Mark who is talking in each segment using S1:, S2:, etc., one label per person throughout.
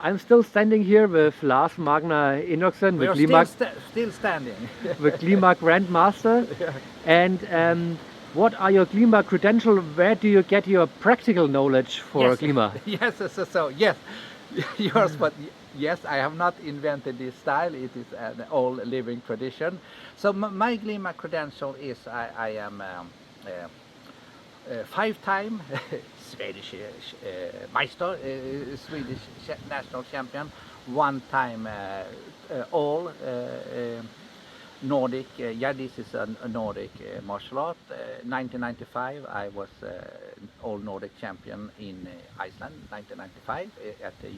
S1: I'm still standing here with Lars Magnar Enoksen,
S2: We
S1: the
S2: are
S1: Glima,
S2: still standing.
S1: the Glima Grandmaster.
S2: Yeah.
S1: And what are your Glima credentials? Where do you get your practical knowledge for
S2: Yes,
S1: Glima?
S2: yes, yes, yours, but yes, I have not invented this style. It is an old living tradition. So my Glima credential is I am five-time Swedish Meister, Swedish national champion, one-time all Nordic, yeah, this is a Nordic martial art. 1995, I was all Nordic champion in Iceland. 1995 at the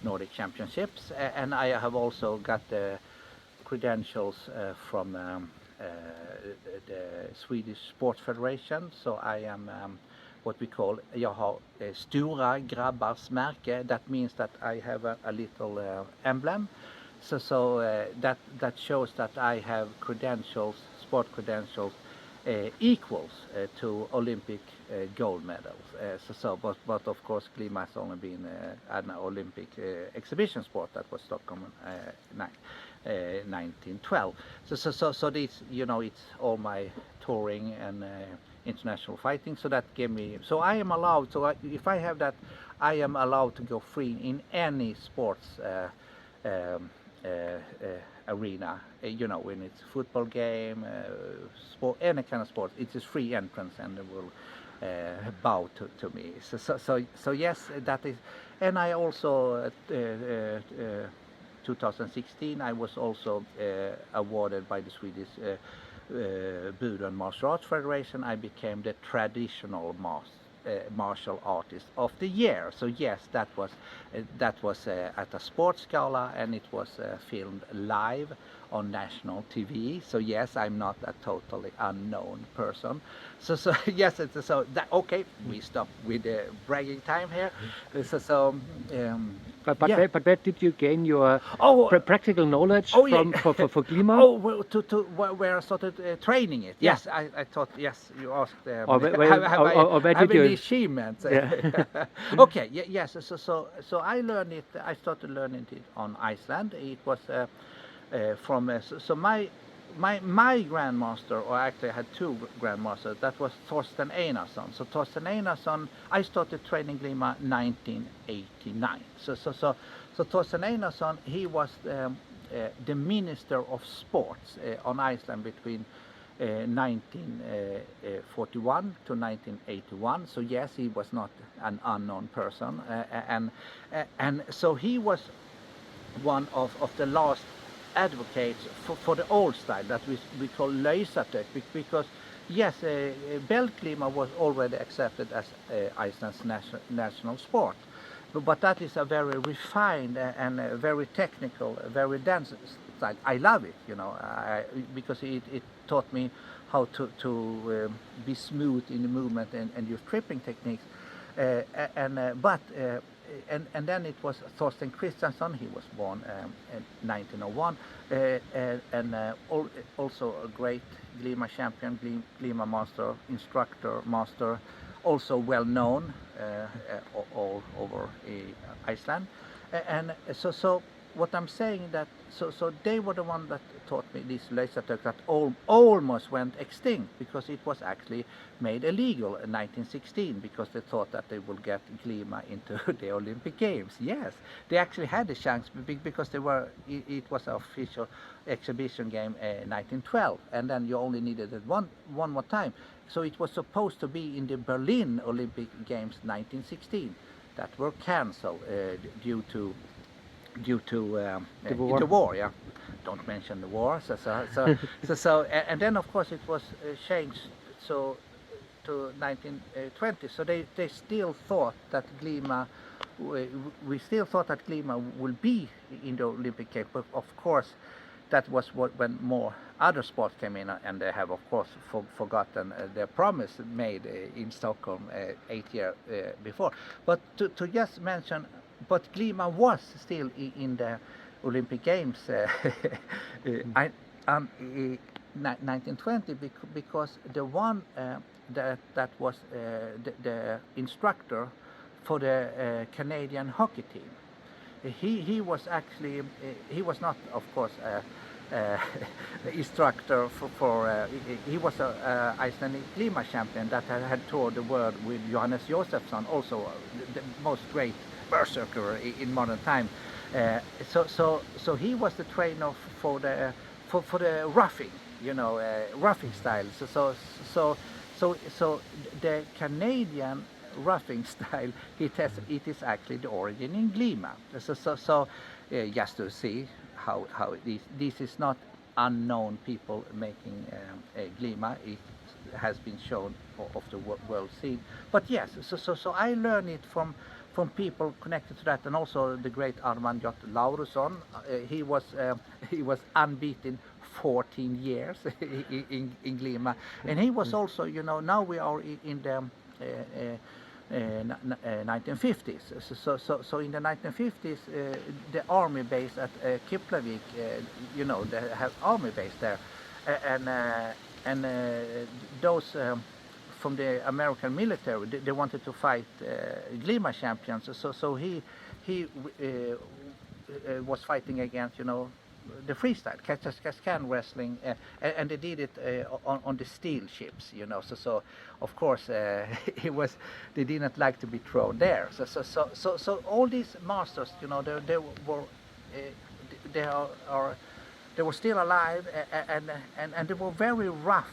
S2: Nordic Championships, and I have also got the credentials from the Swedish Sports Federation. So I am what we call, jag har stora grabbars märke. That means that I have a little emblem. So that shows that I have credentials, sport credentials, equals to Olympic gold medals. But of course, Glima has only been an Olympic exhibition sport. That was Stockholm 1912. So this, it's all my touring and international fighting. So that gave me. So I am allowed. So if I have that, I am allowed to go free in any sports. Arena, when it's football game, sport, any kind of sport, it's a free entrance, and they will bow to me. So yes, that is. And I also 2016 I was also awarded by the Swedish Budo and Martial Arts Federation. I became the traditional martial artist of the year. So yes, that was at a sports gala, and it was filmed live on national TV. So yes, I'm not a totally unknown person. So yes, okay. We stop with the bragging time here.
S1: But where did you gain your practical knowledge
S2: from
S1: for Glima?
S2: Where I started training it.
S1: Yeah.
S2: Yes, I thought. Yes, you asked.
S1: Or where did you?
S2: Any achievements?
S1: Yeah.
S2: Okay. Yes. So I learned it. I started learning it on Iceland. It was from. So my grandmaster, or actually I had two grandmasters. That was Thorsten Einarsson. So Thorsten Einarsson, I started training Glima 1989. So Thorsten Einarsson, he was the Minister of Sports on Iceland between 1941 to 1981. So yes, he was not an unknown person, and so he was one of the last advocates for the old style that we call Lasertech, because yes, belt Glima was already accepted as Iceland's national sport, but that is a very refined and very technical, very dense style. I love it, because it taught me how to be smooth in the movement and use tripping techniques, and then it was Thorsten Christiansson. He was born in 1901, and also a great Glima champion, Glima master, instructor, master, also well known all over Iceland. And so what I'm saying that so they were the one that taught me this Lasertech that almost went extinct, because it was actually made illegal in 1916, because they thought that they would get Glima into the Olympic Games. Yes, they actually had a chance, because it was an official exhibition game 1912, and then you only needed it one more time. So it was supposed to be in the Berlin Olympic Games 1916 that were cancelled due to the war. Yeah, don't mention the war. So and then of course it was changed to 1920. So they still thought that Glima, we still thought that Glima will be in the Olympic Games, but of course that was when more other sports came in, and they have of course forgotten their promise made in Stockholm 8 years before. But to just mention, but Glima was still in the Olympic Games 1920, because the one that was the instructor for the Canadian hockey team, he was actually he was not, of course, instructor he was a Icelandic Glima champion that had toured the world with Johannes Josefsson, also the most great berserker in modern time. So he was the trainer for the roughing, roughing style. So the Canadian roughing style, it is actually the origin in Glima. Just to see how this is not unknown people making Glima. It has been shown of the world scene. But yes, so I learned it from people connected to that, and also the great Armand Jott Laurusson. He was unbeaten 14 years in Glima, and he was also, now we are in the 1950s. So in the 1950s, the army base at Keflavik, they have army base there, and those from the American military, they wanted to fight Glima champions. So he was fighting against, the freestyle, catch-as-can wrestling, and they did it on the steel ships, So of course they didn't like to be thrown there. So all these masters, they were they were still alive, and they were very rough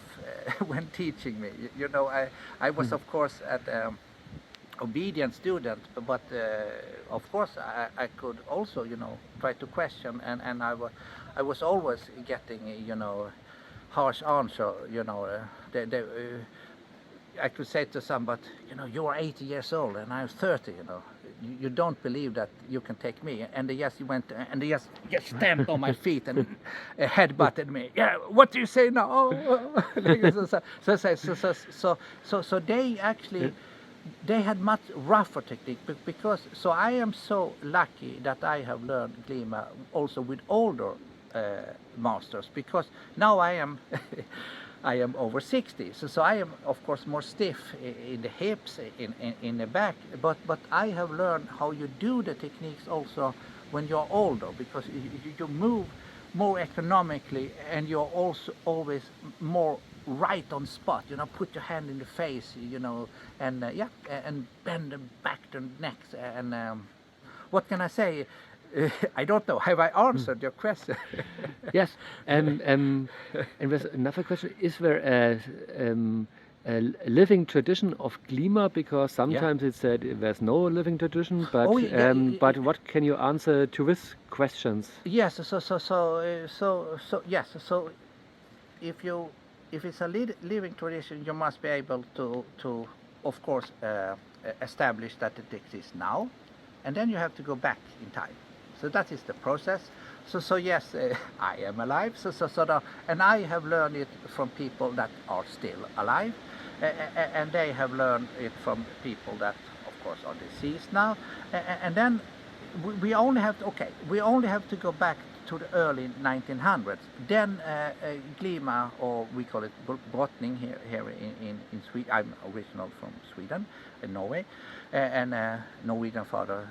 S2: when teaching me. I was of course at obedient student, but of course I could also try to question, and I was always getting harsh answer. I could say to some, but you are 80 years old and I'm 30. You don't believe that you can take me, and they just went and they just stamped on my feet and headbutted me. Yeah, what do you say now? So they actually. They had much rougher technique, because so I am so lucky that I have learned Glima also with older masters, because now I am I am over 60, so I am of course more stiff in the hips, in the back, but I have learned how you do the techniques also when you're older, because you move more economically, and you're also always more right on spot, put your hand in the face, and and bend them back to necks, and what can I say? I don't know. Have I answered your question?
S1: Yes, and there's another question: is there a living tradition of Glima? Because sometimes it's said there's no living tradition, but but what can you answer to these questions?
S2: Yes. Yes. So if it's a living tradition, you must be able to of course establish that it exists now, and then you have to go back in time. So that is the process. So yes, I am alive. And I have learned it from people that are still alive, and they have learned it from people that, of course, are deceased now. And then we only have to go back to the early 1900s. Then Glima, or we call it brottning here in Sweden. I'm original from Sweden, Norway, and Norwegian father,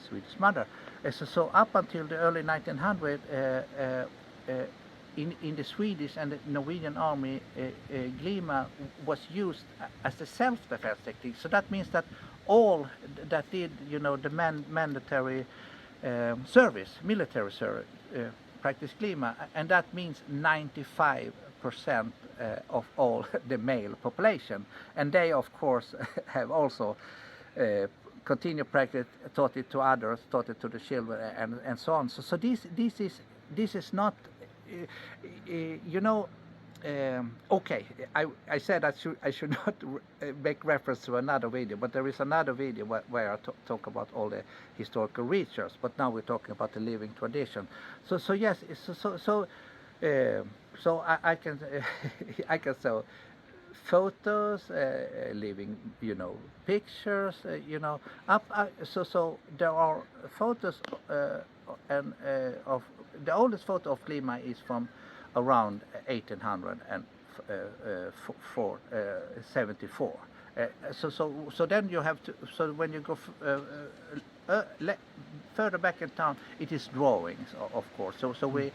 S2: Swedish mother. So up until the early 1900s, in the Swedish and the Norwegian army, Glima was used as a self-defense technique. So that means that all that did, the mandatory service, military service, practice Glima, and that means 95% of all the male population, and they of course have also continue practice, taught it to others, taught it to the children, and so on. So this is not, okay. I said I should not make reference to another video, but there is another video where I talk about all the historical research. But now we're talking about the living tradition. So yes. So I can I can show photos, living, pictures, so there are photos, and of the oldest photo of Glima is from around 1874. So then you have to, so when you go further back in town, it is drawings, of course. So we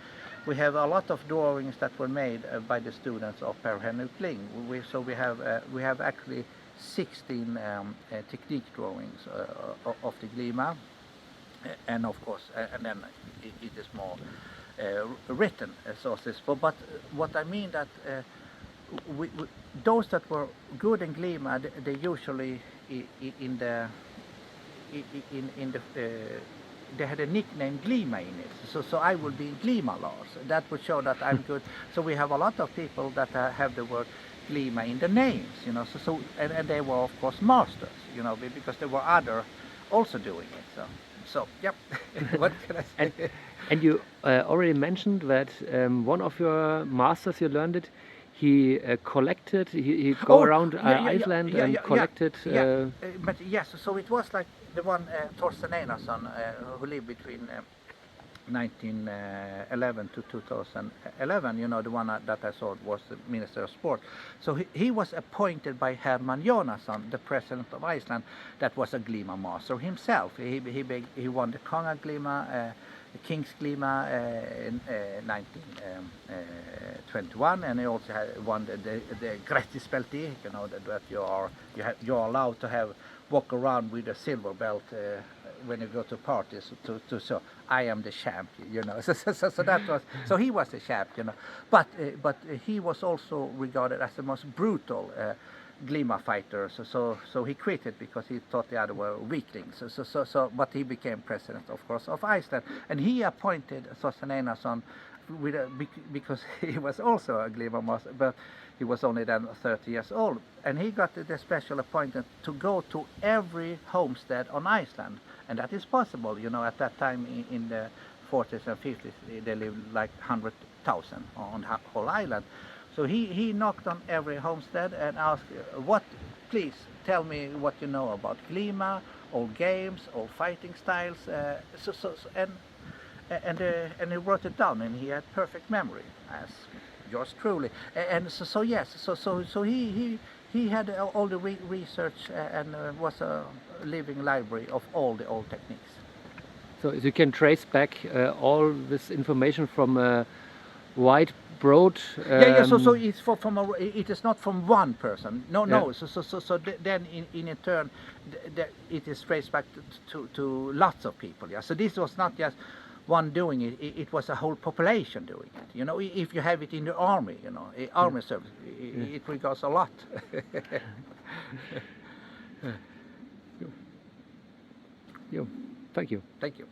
S2: have a lot of drawings that were made by the students of Per Henrik Kling. So we have actually 16 technique drawings of the Glima, and of course, and then it is more written sources. But what I mean that those that were good in Glima, they usually they had a nickname Glima in it. So I would be Glima Lars. That would show that I'm good. So we have a lot of people that have the word Glima in the names, and they were of course masters, because there were other also doing it. So yep. What can I say?
S1: And you already mentioned that one of your masters, you learned it. He collected. He go around Iceland and collected.
S2: But yes, so it was like the one Thorsten Einarsson, who lived between 1911 to 2011. The one that I saw was the Minister of Sport. So he was appointed by Herman Jonasson, the President of Iceland, that was a Glima master himself. He won the Konga Glima, the King's Glima in 1921, and he also won the Grättispelti, that you're allowed to walk around with a silver belt when you go to parties to show I am the champion, So that was, so he was the champion, but he was also regarded as the most brutal Glima fighter. So he quit it because he thought the other were weaklings. But he became president, of course, of Iceland, and he appointed Thorsten Einarsson because he was also a Glima master, but he was only then 30 years old, and he got the special appointment to go to every homestead on Iceland, and that is possible. At that time in the 40s and 50s, they lived like 100,000 on the whole island. So he knocked on every homestead and asked, please tell me what you know about Glima, all games, all fighting styles, and he wrote it down, and he had perfect memory, as yours truly. And so he had all the research and was a living library of all the old techniques.
S1: So you can trace back all this information from a wide, broad.
S2: So it's it is not from one person. No. So then in turn, it is traced back to lots of people. Yeah. So this was not just one doing it. It was a whole population doing it. If you have it in the army, army service, it regards a lot.
S1: Thank you.
S2: Thank you.